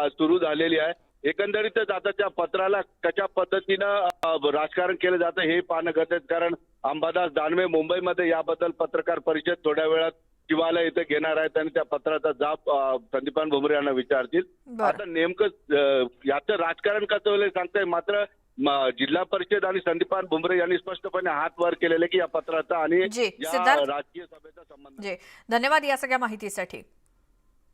सुरू झालेली आहे। एकंदरीतच आता त्या पत्राला कशा पद्धतीनं राजकारण केलं जातं हे पाहणं गरजेचं, कारण अंबादास दानवे मुंबईमध्ये याबद्दल पत्रकार परिषद थोड्या वेळात शिवालय इथे घेणार आहेत आणि त्या पत्राचा जाब संदीपान भुमरे यांना विचारतील। आता नेमकं याचं राजकारण कसं होईल सांगताय, मात्र जिल्हा परिषद आणि संदीपान भुमरे यांनी स्पष्टपणे हात वर केलेले की या पत्राचा आणि या राजकीय सभेचा संबंध। धन्यवाद या सगळ्या माहितीसाठी।